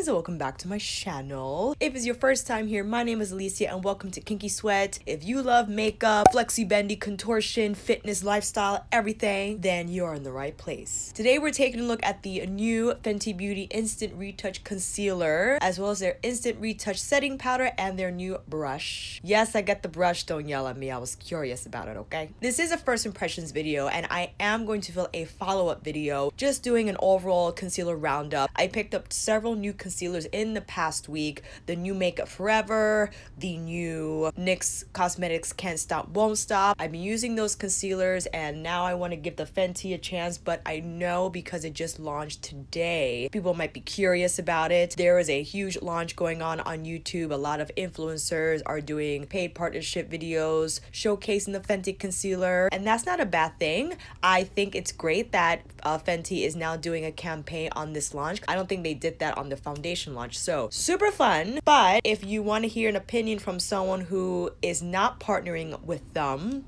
friends, and welcome back to my channel. If it's your first time here, my name is Alicia and welcome to Kinky Sweat. If you love makeup, flexi bendy, contortion, fitness, lifestyle, everything, then you're in the right place. Today we're taking a look at the new Fenty Beauty Instant Retouch Concealer, as well as their Instant Retouch Setting Powder and their new brush. Yes, I got the brush, don't yell at me, I was curious about it, okay? This is a first impressions video and I am going to film a follow-up video just doing an overall concealer roundup. I picked up several new concealers in the past week. The new Makeup Forever, the new NYX Cosmetics Can't Stop Won't Stop. I've been using those concealers and now I want to give the Fenty a chance, but I know because it just launched today, people might be curious about it. There is a huge launch going on YouTube. A lot of influencers are doing paid partnership videos showcasing the Fenty concealer, and that's not a bad thing. I think it's great that Fenty is now doing a campaign on this launch. I don't think they did that on the foundation launch, so super fun. But if you want to hear an opinion from someone who is not partnering with them,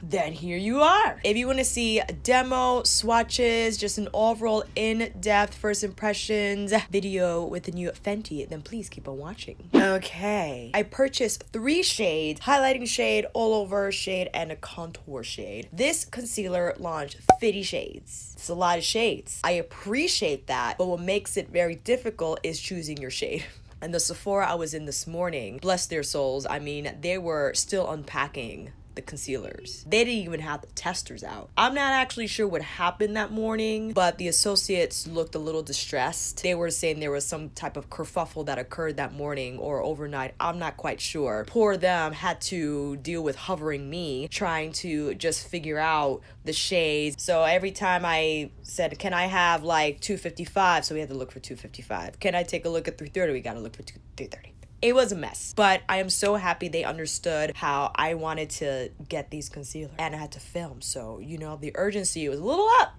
then here you are. If you want to see demo swatches, just an overall in-depth first impressions video with the new Fenty, then please keep on watching. Okay, I purchased 3 shades: highlighting shade, all over shade, and a contour shade. This concealer launched 50 shades. It's a lot of shades. I appreciate that, but what makes it very difficult is choosing your shade. And the Sephora I was in this morning, bless their souls, I mean, they were still unpacking the concealers. They didn't even have the testers out. I'm not actually sure what happened that morning, but the associates looked a little distressed. They were saying there was some type of kerfuffle that occurred that morning or overnight. I'm not quite sure. Poor them had to deal with hovering me, trying to just figure out the shades. So every time I said, can I have like 255? So we had to look for 255. Can I take a look at 330? We gotta look for 330. It was a mess, but I am so happy they understood how I wanted to get these concealers and I had to film. So, you know, the urgency was a little up.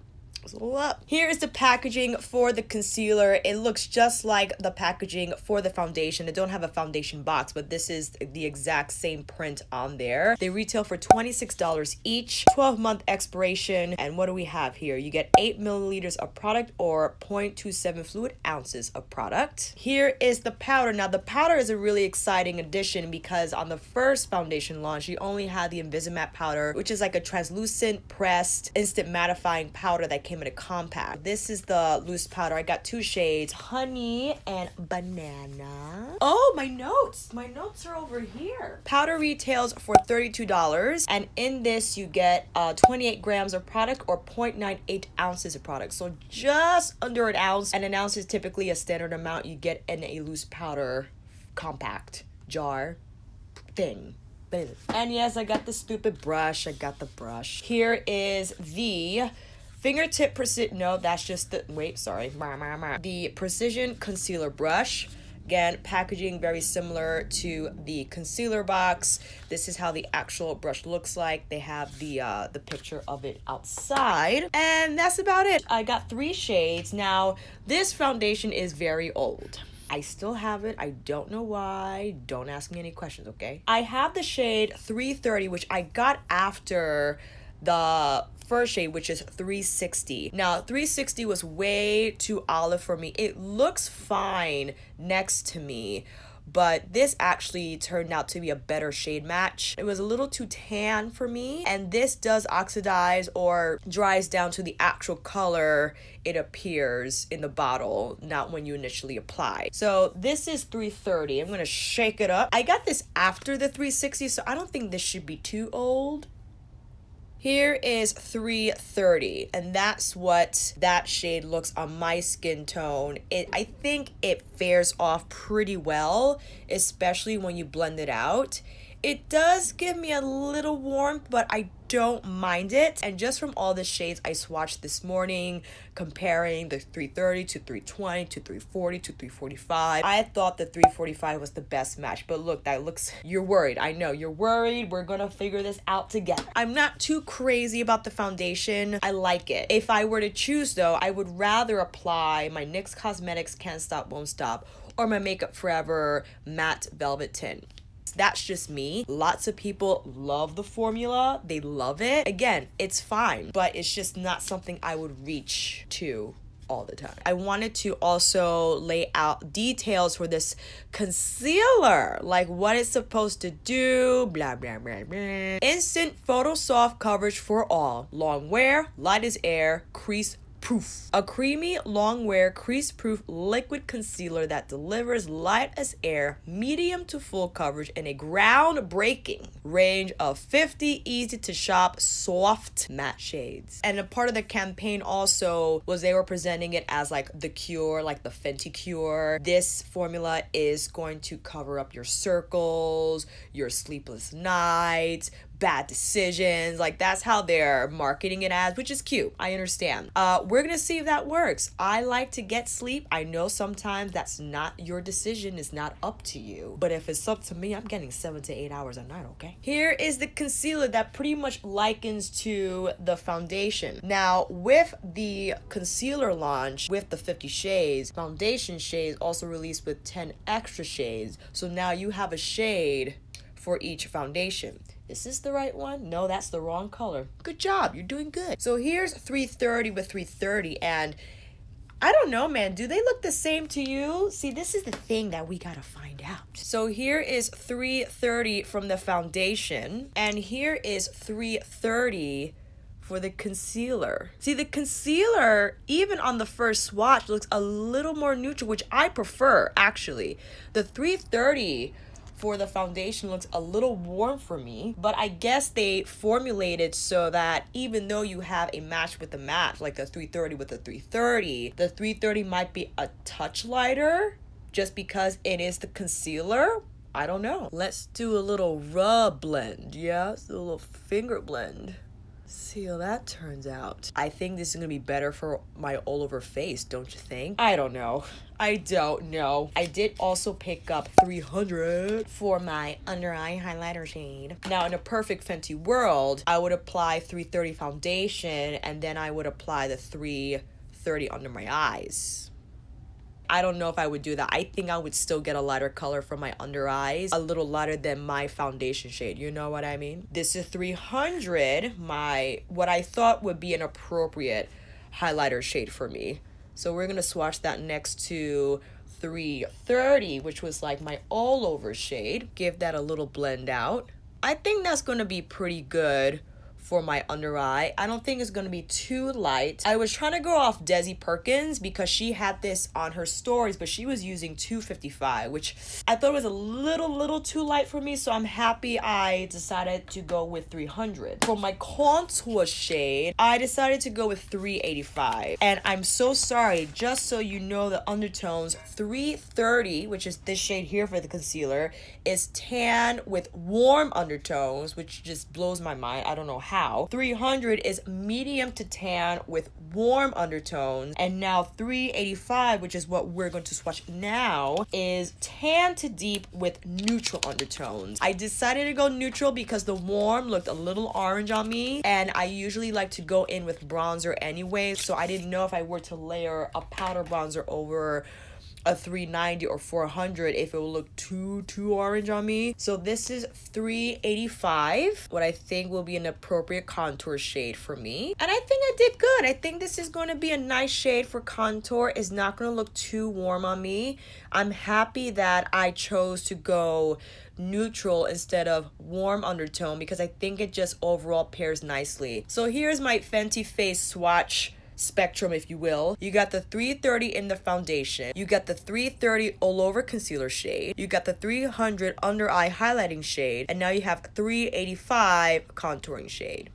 Here is the packaging for the concealer. It looks just like the packaging for the foundation. They don't have a foundation box, but this is the exact same print on there. They retail for $26 each, 12-month expiration. And what do we have here? You get 8 milliliters of product or 0.27 fluid ounces of product. Here is the powder. Now, the powder is a really exciting addition because on the first foundation launch, you only had the Invisimatte powder, which is like a translucent pressed instant mattifying powder that came in a compact. This is the loose powder. I got 2 shades, honey and banana. Oh, my notes are over here. Powder retails for $32, and in this you get 28 grams of product or 0.98 ounces of product, so just under an ounce, and an ounce is typically a standard amount you get in a loose powder compact jar thing. And yes, I got the stupid brush. Here is the fingertip the precision concealer brush. Again, packaging very similar to the concealer box. This is how the actual brush looks like. They have the picture of it outside, and that's about it. I got 3 shades. Now, this foundation is very old. I still have it. I don't know why. Don't ask me any questions, okay? I have the shade 330, which I got after the first shade, which is 360. Now, 360 was way too olive for me. It looks fine next to me, but this actually turned out to be a better shade match. It was a little too tan for me, and this does oxidize or dries down to the actual color it appears in the bottle, not when you initially apply. So this is 330. I'm gonna shake it up. I got this after the 360, so I don't think this should be too old. Here is 330, and that's what that shade looks on my skin tone. I think it fares off pretty well, especially when you blend it out. It does give me a little warmth, but I don't mind it. And just from all the shades I swatched this morning, comparing the 330 to 320 to 340 to 345, I thought the 345 was the best match. But look, that looks, you're worried. I know you're worried. We're gonna figure this out together. I'm not too crazy about the foundation. I like it. If I were to choose though, I would rather apply my NYX Cosmetics Can't Stop Won't Stop or my Makeup Forever Matte Velvet Tint. That's just me. Lots of people love the formula. They love it. Again, it's fine, but it's just not something I would reach to all the time. I wanted to also lay out details for this concealer, like what it's supposed to do, blah, blah, blah, blah. Instant photo soft coverage for all. Long wear, light as air, crease proof. A creamy, long wear, crease proof liquid concealer that delivers light as air, medium to full coverage in a groundbreaking range of 50 easy to shop soft matte shades. And a part of the campaign also was they were presenting it as like the cure, like the Fenty cure. This formula is going to cover up your circles, your sleepless nights, bad decisions. Like, that's how they're marketing it as, which is cute. I understand. We're gonna see if that works. I like to get sleep. I know sometimes that's not your decision. It's not up to you. But if it's up to me, I'm getting 7 to 8 hours a night, okay? Here is the concealer that pretty much likens to the foundation. Now, with the concealer launch, with the 50 shades, foundation shades also released with 10 extra shades. So now you have a shade for each foundation. Is this the right one? No, that's the wrong color. Good job. You're doing good. So here's 330 with 330. And I don't know, man. Do they look the same to you? See, this is the thing that we gotta find out. So here is 330 from the foundation. And here is 330 for the concealer. See, the concealer, even on the first swatch, looks a little more neutral, which I prefer, actually. The 330 for the foundation looks a little warm for me, but I guess they formulated so that even though you have a match with the match, like the 330 with the 330, the 330 might be a touch lighter just because it is the concealer. I don't know. Let's do a little rub blend. Yeah, let's do a little finger blend. See how that turns out. I think this is gonna be better for my all over face, don't you think? I don't know. I did also pick up 300 for my under eye highlighter shade. Now, in a perfect Fenty world, I would apply 330 foundation and then I would apply the 330 under my eyes. I don't know if I would do that. I think I would still get a lighter color for my under eyes, a little lighter than my foundation shade. You know what I mean? This is 300, what I thought would be an appropriate highlighter shade for me. So we're gonna swatch that next to 330, which was like my all over shade. Give that a little blend out. I think that's gonna be pretty good for my under eye. I don't think it's gonna be too light. I was trying to go off Desi Perkins because she had this on her stories, but she was using 255, which I thought was a little too light for me, so I'm happy I decided to go with 300. For my contour shade, I decided to go with 385. And I'm so sorry, just so you know the undertones, 330, which is this shade here for the concealer, is tan with warm undertones, which just blows my mind. I don't know how. 300 is medium to tan with warm undertones. And now 385, which is what we're going to swatch now, is tan to deep with neutral undertones. I decided to go neutral because the warm looked a little orange on me, and I usually like to go in with bronzer anyway, so I didn't know if I were to layer a powder bronzer over a 390 or 400 if it will look too orange on me. So this is 385, what I think will be an appropriate contour shade for me, and I think I did good. I think this is going to be a nice shade for contour. It's not going to look too warm on me. I'm happy that I chose to go neutral instead of warm undertone because I think it just overall pairs nicely. So here's my Fenty Face swatch spectrum, if you will. You got the 330 in the foundation, you got the 330 all over concealer shade, you got the 300 under eye highlighting shade, and now you have 385 contouring shade.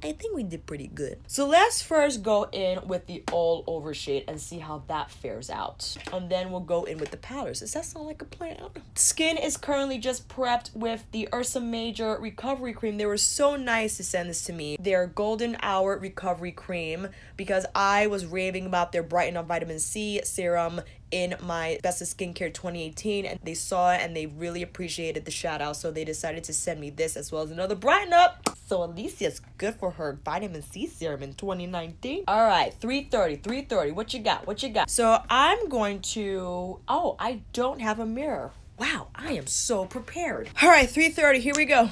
I think we did pretty good. So let's first go in with the all over shade and see how that fares out. And then we'll go in with the powders. Does that sound like a plan? Skin is currently just prepped with the Ursa Major Recovery Cream. They were so nice to send this to me. Their Golden Hour Recovery Cream, because I was raving about their Brighten Up Vitamin C serum in my Best of Skincare 2018, and they saw it and they really appreciated the shout out, so they decided to send me this as well as another Brighten Up. So Alicia's good for her vitamin C serum in 2019. All right, 330, what you got? So I'm going to, oh, I don't have a mirror. Wow, I am so prepared. All right, 330, here we go.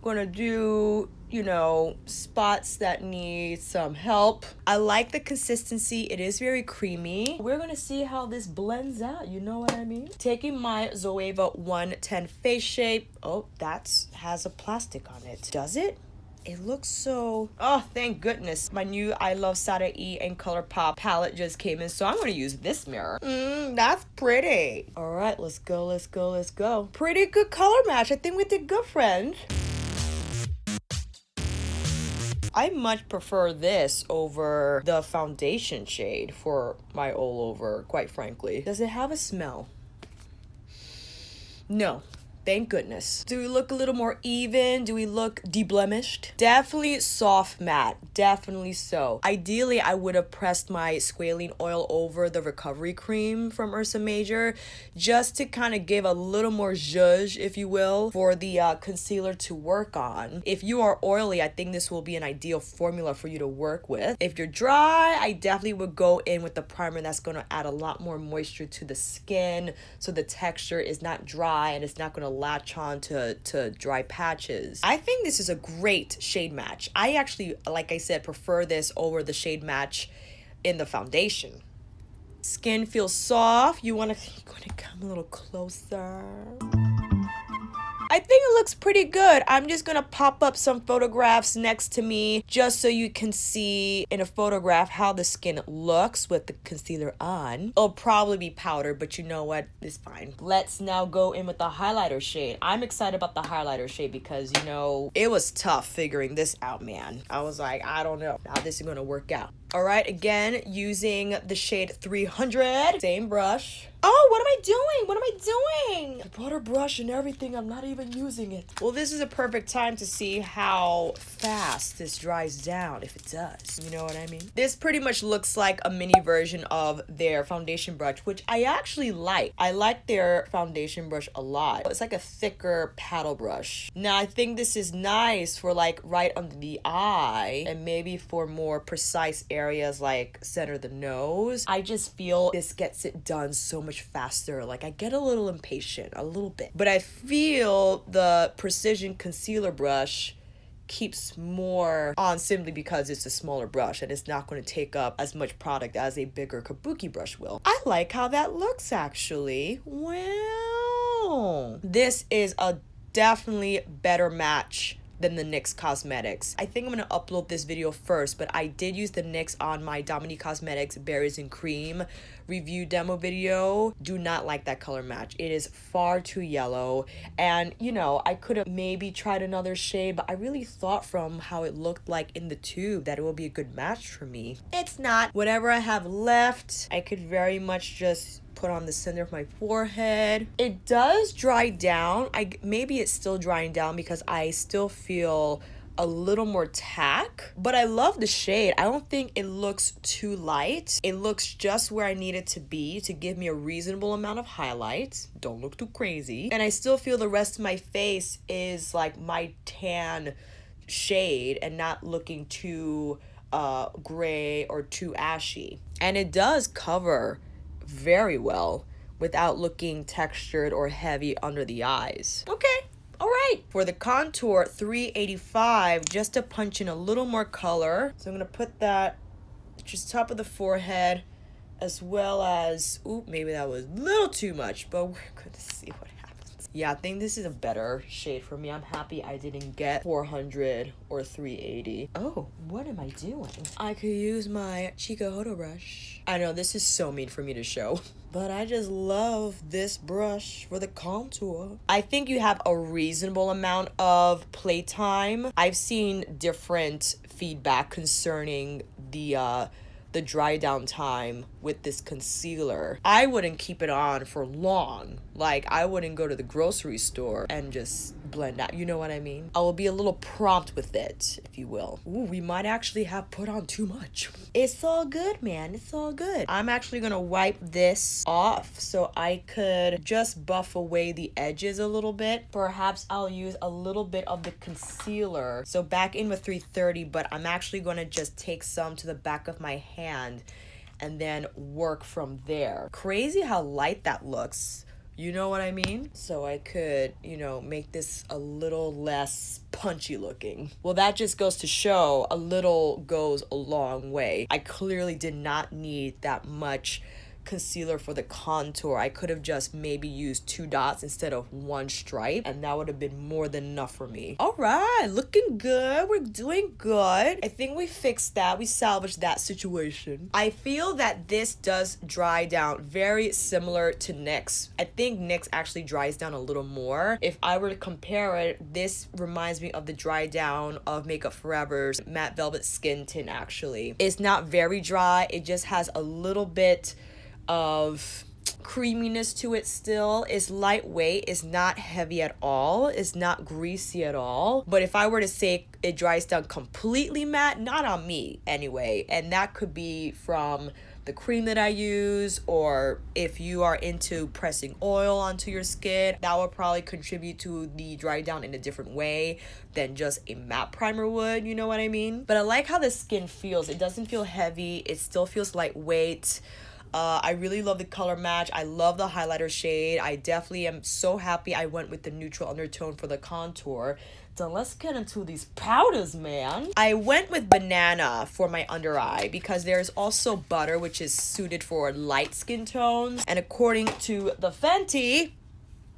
Gonna do, you know, spots that need some help. I like the consistency. It is very creamy. We're gonna see how this blends out, you know what I mean? Taking my Zoeva 110 Face Shape. Oh, that has a plastic on it. Does it? It looks so... Oh, thank goodness. My new I Love Sada E and ColourPop palette just came in, so I'm going to use this mirror. That's pretty. All right, let's go, let's go, let's go. Pretty good color match. I think we did good, friend. I much prefer this over the foundation shade for my all over, quite frankly. Does it have a smell? No. Thank goodness. Do we look a little more even? Do we look deblemished? Definitely soft matte. Definitely so. Ideally, I would have pressed my squalene oil over the recovery cream from Ursa Major just to kind of give a little more zhuzh, if you will, for the concealer to work on. If you are oily, I think this will be an ideal formula for you to work with. If you're dry, I definitely would go in with the primer that's going to add a lot more moisture to the skin so the texture is not dry and it's not going to latch on to dry patches. I think this is a great shade match. I actually, like I said, prefer this over the shade match in the foundation. Skin feels soft. You want to come a little closer. I think it looks pretty good. I'm just gonna pop up some photographs next to me just so you can see in a photograph how the skin looks with the concealer on. It'll probably be powder, but you know what? It's fine. Let's now go in with the highlighter shade. I'm excited about the highlighter shade because, you know, it was tough figuring this out, man. I was like, I don't know how this is gonna work out. All right, again, using the shade 300, same brush. Oh, what am I doing? What am I doing? I brought a brush and everything. I'm not even using it. Well, this is a perfect time to see how fast this dries down, if it does. You know what I mean? This pretty much looks like a mini version of their foundation brush, which I actually like. I like their foundation brush a lot. It's like a thicker paddle brush. Now, I think this is nice for like right under the eye and maybe for more precise areas like center of the nose. I just feel this gets it done so much faster. Like I get a little impatient, a little bit, but I feel the precision concealer brush keeps more on simply because it's a smaller brush and it's not going to take up as much product as a bigger kabuki brush will. I like how that looks actually. Wow. This is a definitely better match than the NYX Cosmetics. I think I'm gonna upload this video first, but I did use the NYX on my Dominique Cosmetics Berries and Cream review demo video. Do not like that color match. It is far too yellow, and you know, I could have maybe tried another shade, but I really thought from how it looked like in the tube that it would be a good match for me. It's not. Whatever I have left, I could very much just put on the center of my forehead. It does dry down. Maybe it's still drying down because I still feel a little more tack, but I love the shade. I don't think it looks too light. It looks just where I need it to be to give me a reasonable amount of highlights. Don't look too crazy. And I still feel the rest of my face is like my tan shade and not looking too gray or too ashy. And it does cover very well without looking textured or heavy under the eyes. Okay, all right. For the contour, 385, just to punch in a little more color. So I'm gonna put that just top of the forehead as well as, ooh, maybe that was a little too much, but we're gonna see what happens. Yeah, I think this is a better shade for me. I'm happy I didn't get 400 or 380. Oh, what am I doing? I could use my Chica Hodo brush. I know this is so mean for me to show, but I just love this brush for the contour. I think you have a reasonable amount of playtime. I've seen different feedback concerning the dry down time with this concealer. I wouldn't keep it on for long. Like, I wouldn't go to the grocery store and just blend out. You know what I mean? I will be a little prompt with it, if you will. Ooh, we might actually have put on too much. It's all good, man. It's all good. I'm actually gonna wipe this off so I could just buff away the edges a little bit. Perhaps I'll use a little bit of the concealer. So back in with 330, but I'm actually gonna just take some to the back of my hand and then work from there. Crazy how light that looks You know what I mean? So I could, you know, make this a little less punchy looking. Well, that just goes to show a little goes a long way. I clearly did not need that much concealer for the contour. I could have just maybe used 2 dots instead of 1 stripe, and that would have been more than enough for me. All right, looking good. We're doing good. I think we fixed that. We salvaged that situation. I feel that this does dry down very similar to NYX. I think NYX actually dries down a little more. If I were to compare it, this reminds me of the dry down of Makeup Forever's Matte Velvet Skin Tint actually. It's not very dry. It just has a little bit of creaminess to it still. It's lightweight. It's not heavy at all. It's not greasy at all. But if I were to say it dries down completely matte, not on me anyway. And that could be from the cream that I use, or if you are into pressing oil onto your skin, that would probably contribute to the dry down in a different way than just a matte primer would, you know what I mean? But I like how the skin feels. It doesn't feel heavy. It still feels lightweight. I really love the color match. I love the highlighter shade. I definitely am so happy I went with the neutral undertone for the contour. So let's get into these powders, man. I went with Banana for my under eye because there's also Butter, which is suited for light skin tones. And according to the Fenty,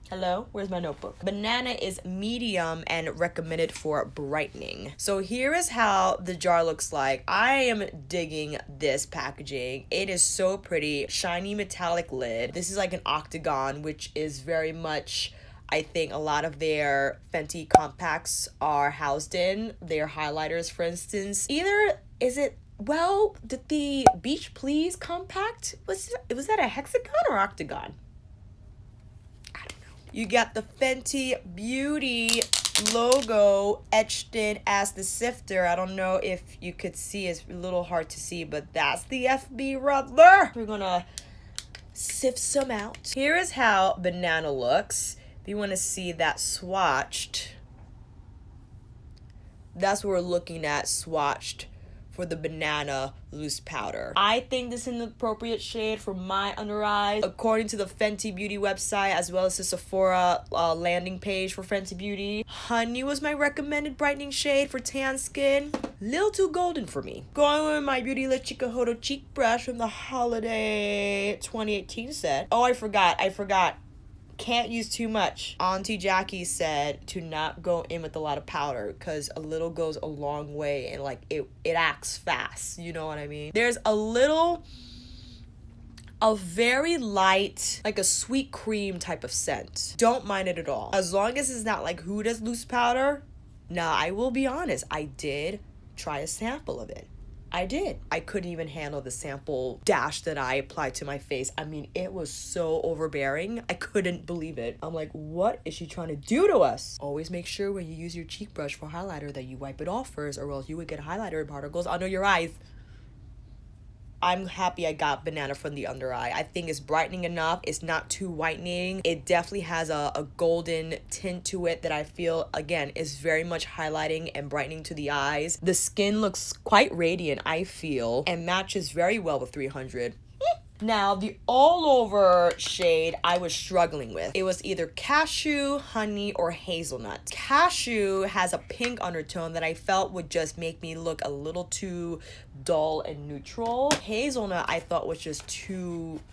hello, where's my notebook? Banana is medium and recommended for brightening. So here is how the jar looks like. I am digging this packaging. It is so pretty. Shiny metallic lid. This is like an octagon, which is very much, I think, a lot of their Fenty compacts are housed in. Their highlighters, for instance. Either, is it, well, did the Beach Please compact, was that a hexagon or octagon? You got the Fenty Beauty logo etched in as the sifter. I don't know if you could see. It's a little hard to see, but that's the FB rubber. We're gonna sift some out. Here is how Banana looks. If you want to see that swatched, that's what we're looking at, swatched for the Banana loose powder. I think this is an appropriate shade for my under eyes. According to the Fenty Beauty website, as well as the Sephora landing page for Fenty Beauty, Honey was my recommended brightening shade for tan skin. Little too golden for me. Going with my Beautylit Chikuhodo cheek brush from the holiday 2018 set. Oh, I forgot. Can't use too much. Auntie Jackie said to not go in with a lot of powder because a little goes a long way, and like it acts fast, you know what I mean? There's a very light, like a sweet cream type of scent. Don't mind it at all. As long as it's not like Huda's loose powder. Now, I will be honest, I did try a sample of it. I did. I couldn't even handle the sample dash that I applied to my face. I mean, it was so overbearing. I couldn't believe it. I'm like, what is she trying to do to us? Always make sure when you use your cheek brush for highlighter that you wipe it off first, or else you would get highlighter particles under your eyes. I'm happy I got Banana from the under eye. I think it's brightening enough. It's not too whitening. It definitely has a golden tint to it that I feel, again, is very much highlighting and brightening to the eyes. The skin looks quite radiant, I feel, and matches very well with 300. Now, the all-over shade I was struggling with. It was either cashew, honey, or hazelnut. Cashew has a pink undertone that I felt would just make me look a little too dull and neutral. Hazelnut I thought was just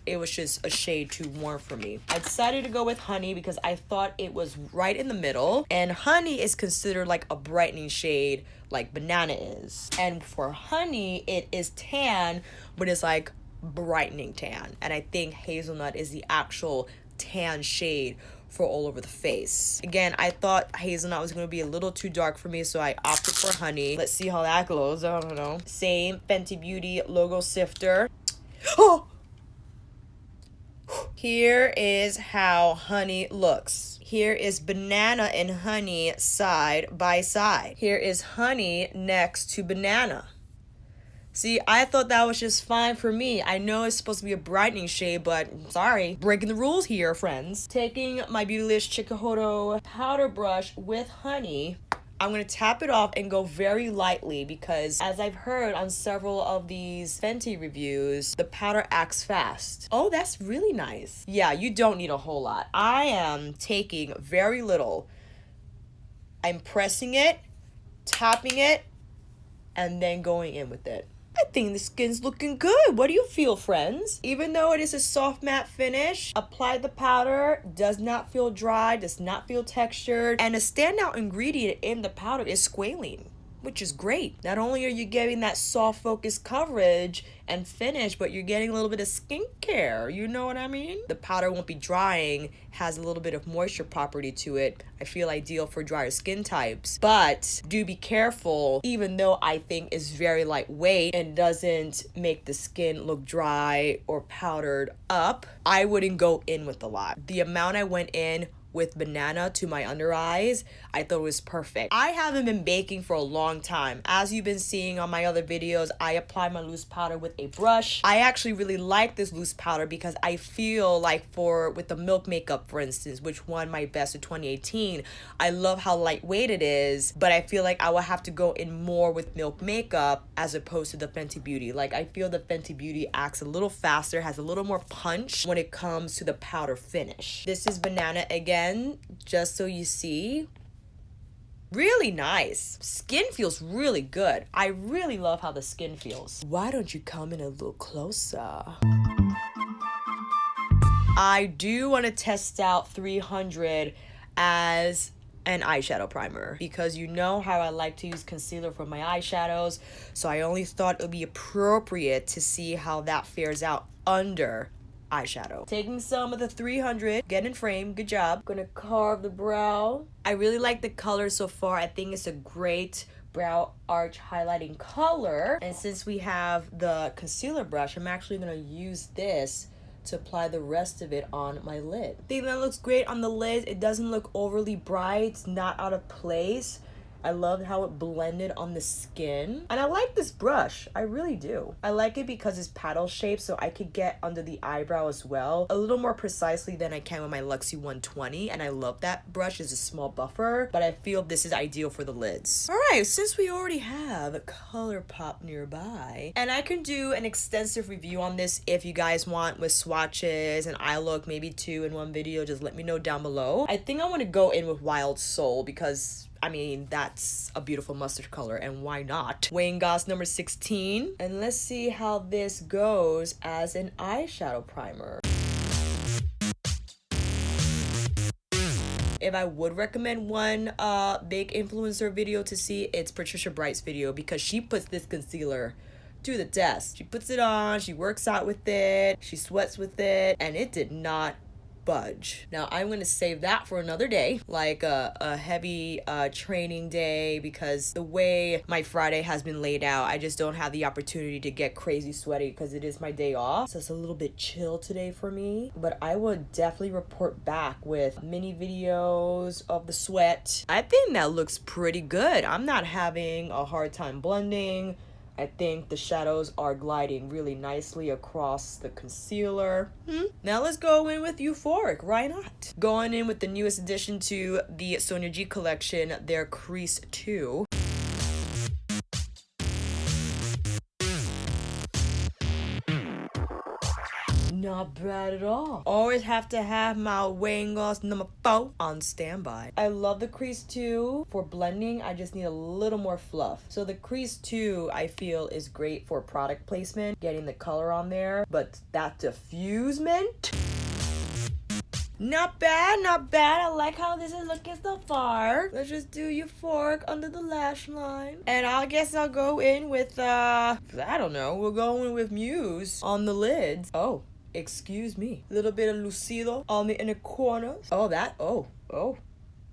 it was just a shade too warm for me. I decided to go with honey because I thought it was right in the middle. And honey is considered like a brightening shade like Banana is. And for honey, it is tan, but it's like brightening tan, and I think hazelnut is the actual tan shade for all over the face. Again, I thought hazelnut was going to be a little too dark for me, so I opted for honey. Let's see how that glows. I don't know. Same Fenty Beauty logo sifter. Oh! Here is how honey looks. Here is Banana and honey side by side. Here is honey next to Banana. See, I thought that was just fine for me. I know it's supposed to be a brightening shade, but sorry. Breaking the rules here, friends. Taking my Beautylit Chikuhodo powder brush with honey, I'm gonna tap it off and go very lightly because as I've heard on several of these Fenty reviews, the powder acts fast. Oh, that's really nice. Yeah, you don't need a whole lot. I am taking very little. I'm pressing it, tapping it, and then going in with it. I think the skin's looking good. What do you feel, friends? Even though it is a soft matte finish, apply the powder, does not feel dry, does not feel textured, and a standout ingredient in the powder is squalene, which is great. Not only are you getting that soft focus coverage and finish, but you're getting a little bit of skincare, you know what I mean? The powder won't be drying, has a little bit of moisture property to it. I feel ideal for drier skin types, but do be careful. Even though I think it's very lightweight and doesn't make the skin look dry or powdered up, I wouldn't go in with a lot. The amount I went in with banana to my under eyes, I thought it was perfect. I haven't been baking for a long time. As you've been seeing on my other videos, I apply my loose powder with a brush. I actually really like this loose powder because I feel like with the Milk makeup, for instance, which won my best of 2018, I love how lightweight it is, but I feel like I will have to go in more with Milk makeup as opposed to the Fenty Beauty. Like, I feel the Fenty Beauty acts a little faster, has a little more punch when it comes to the powder finish. This is banana again, just so you see. Really nice. Skin feels really good. I really love how the skin feels. Why don't you come in a little closer? I do want to test out 300 as an eyeshadow primer because you know how I like to use concealer for my eyeshadows, so I only thought it would be appropriate to see how that fares out under eyeshadow. Taking some of the 300, getting framed, good job. Gonna carve the brow. I really like the color so far. I think it's a great brow arch highlighting color. And since we have the concealer brush, I'm actually gonna use this to apply the rest of it on my lid. I think that looks great on the lid. It doesn't look overly bright. It's not out of place. I love how it blended on the skin. And I like this brush. I really do. I like it because it's paddle shaped, so I could get under the eyebrow as well a little more precisely than I can with my Luxie 120. And I love that brush. It's a small buffer, but I feel this is ideal for the lids. All right, since we already have a ColourPop nearby, and I can do an extensive review on this if you guys want, with swatches and eye look, maybe 2 in one video, just let me know down below. I think I want to go in with Wild Soul because I mean, that's a beautiful mustard color, and why not? Wayne Goss number 16. And let's see how this goes as an eyeshadow primer. If I would recommend one big influencer video to see, it's Patricia Bright's video because she puts this concealer to the test. She puts it on, she works out with it, she sweats with it, and it did not budge. Now I'm gonna save that for another day, like a heavy training day, because the way my Friday has been laid out, I just don't have the opportunity to get crazy sweaty because it is my day off, so it's a little bit chill today for me. But I would definitely report back with mini videos of the sweat. I think that looks pretty good. I'm not having a hard time blending. I think the shadows are gliding really nicely across the concealer. Now let's go in with Euphoric. Why not? Going in with the newest addition to the Sonia G collection, their Crease 2. Not bad at all. Always have to have my Wayne Goss number 4 on standby. I love the Crease 2. For blending, I just need a little more fluff. So the Crease 2, I feel, is great for product placement, getting the color on there. But that diffusement, not bad, not bad. I like how this is looking so far. Let's just do Euphoric under the lash line. And I guess I'll go in with, I don't know, we'll go in with Muse on the lids. Oh, excuse me. A little bit of Lucido on the inner corners.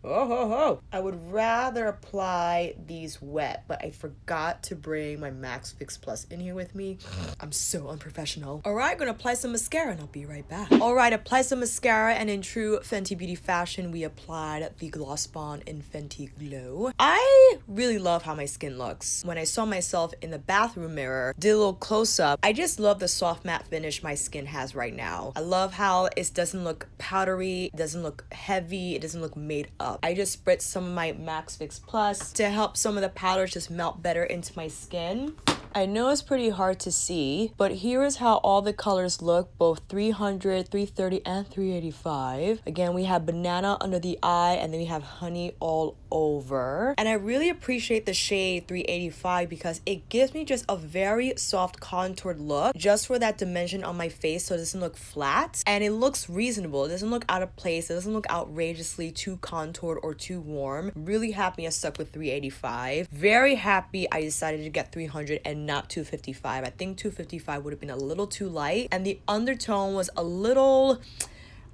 I would rather apply these wet, but I forgot to bring my MAC Fix Plus in here with me. I'm so unprofessional. All right, gonna apply some mascara and I'll be right back. All right, apply some mascara, and in true Fenty Beauty fashion, we applied the Gloss Bomb in Fenty Glow. I really love how my skin looks. When I saw myself in the bathroom mirror, did a little close-up, I just love the soft matte finish my skin has right now. I love how it doesn't look powdery, it doesn't look heavy, it doesn't look made up. up. I just spritzed some of my Max Fix Plus to help some of the powders just melt better into my skin. I know it's pretty hard to see, but here is how all the colors look, both 300, 330, and 385. Again, we have banana under the eye, and then we have honey all over. And I really appreciate the shade 385 because it gives me just a very soft contoured look just for that dimension on my face, so it doesn't look flat and it looks reasonable. It doesn't look out of place. It doesn't look outrageously too contoured or too warm. Really happy I stuck with 385. Very happy I decided to get 300 and not 255. I think 255 would have been a little too light, and the undertone was a little,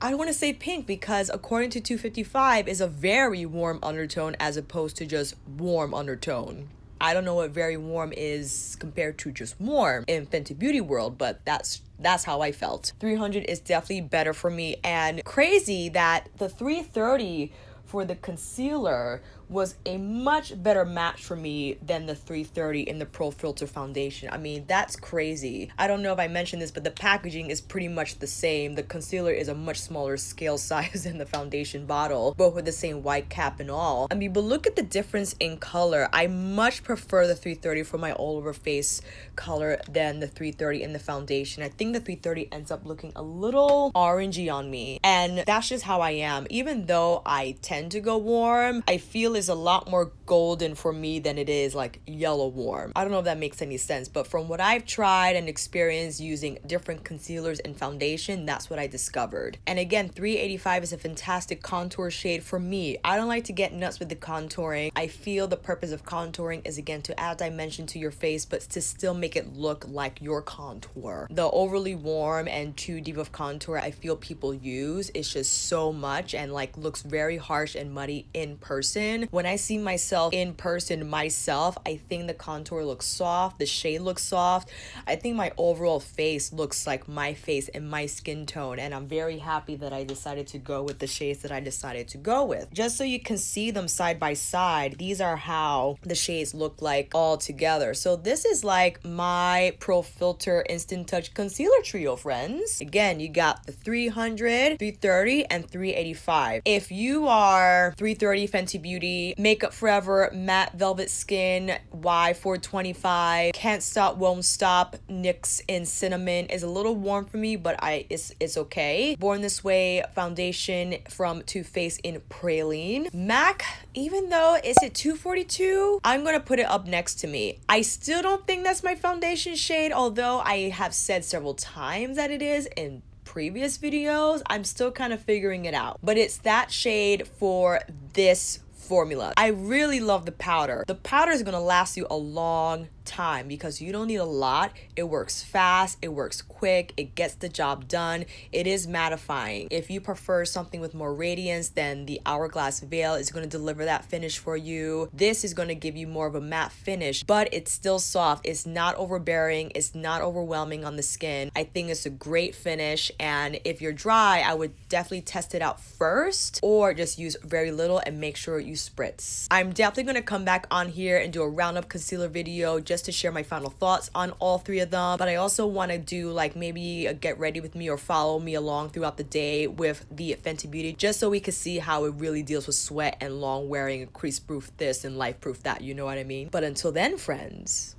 I don't want to say pink because according to 255 is a very warm undertone as opposed to just warm undertone. I don't know what very warm is compared to just warm in Fenty Beauty world, but that's how I felt. 300 is definitely better for me, and crazy that the 330 for the concealer was a much better match for me than the 330 in the Pro Filter foundation. I mean, that's crazy. I don't know if I mentioned this, but the packaging is pretty much the same. The concealer is a much smaller scale size than the foundation bottle, both with the same white cap and all. I mean, but look at the difference in color. I much prefer the 330 for my all over face color than the 330 in the foundation. I think the 330 ends up looking a little orangey on me, and that's just how I am. Even though I tend to go warm, I feel is a lot more golden for me than it is like yellow warm. I don't know if that makes any sense, but from what I've tried and experienced using different concealers and foundation, that's what I discovered. And again, 385 is a fantastic contour shade for me. I don't like to get nuts with the contouring. I feel the purpose of contouring is again to add dimension to your face, but to still make it look like your contour. The overly warm and too deep of contour I feel people use is just so much and like looks very harsh and muddy in person. When I see myself in person myself, I think the contour looks soft, the shade looks soft. I think my overall face looks like my face and my skin tone, and I'm very happy that I decided to go with the shades that I decided to go with. Just so you can see them side by side, these are how the shades look like all together. So this is like my Pro Filter Instant Touch Concealer Trio, friends. Again, you got the 300, 330, and 385. If you are 330 Fenty Beauty, Makeup Forever, Matte Velvet Skin, Y425, Can't Stop, Won't Stop, NYX in Cinnamon is a little warm for me, but it's okay. Born This Way foundation from Too Faced in Praline. MAC, even though it's at 242, I'm gonna put it up next to me. I still don't think that's my foundation shade, although I have said several times that it is in previous videos. I'm still kind of figuring it out, but it's that shade for this formula. I really love the powder. The powder is gonna last you a long time because you don't need a lot. It works fast, it works quick, it gets the job done. It is mattifying. If you prefer something with more radiance, then the Hourglass Veil is going to deliver that finish for you. This is going to give you more of a matte finish, but it's still soft. It's not overbearing, it's not overwhelming on the skin. I think it's a great finish, and if you're dry, I would definitely test it out first or just use very little and make sure you spritz. I'm definitely going to come back on here and do a roundup concealer video just to share my final thoughts on all three of them, but I also want to do like maybe a get ready with me or follow me along throughout the day with the Fenty Beauty, just so we can see how it really deals with sweat and long wearing and crease proof this and life proof that, you know what I mean? But until then, friends,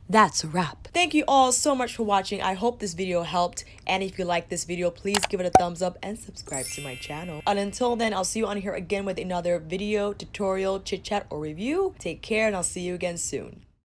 that's a wrap. Thank you all so much for watching. I hope this video helped, and if you like this video, please give it a thumbs up and subscribe to my channel. And until then, I'll see you on here again with another video, tutorial, chit chat, or review. Take care, and I'll see you again soon.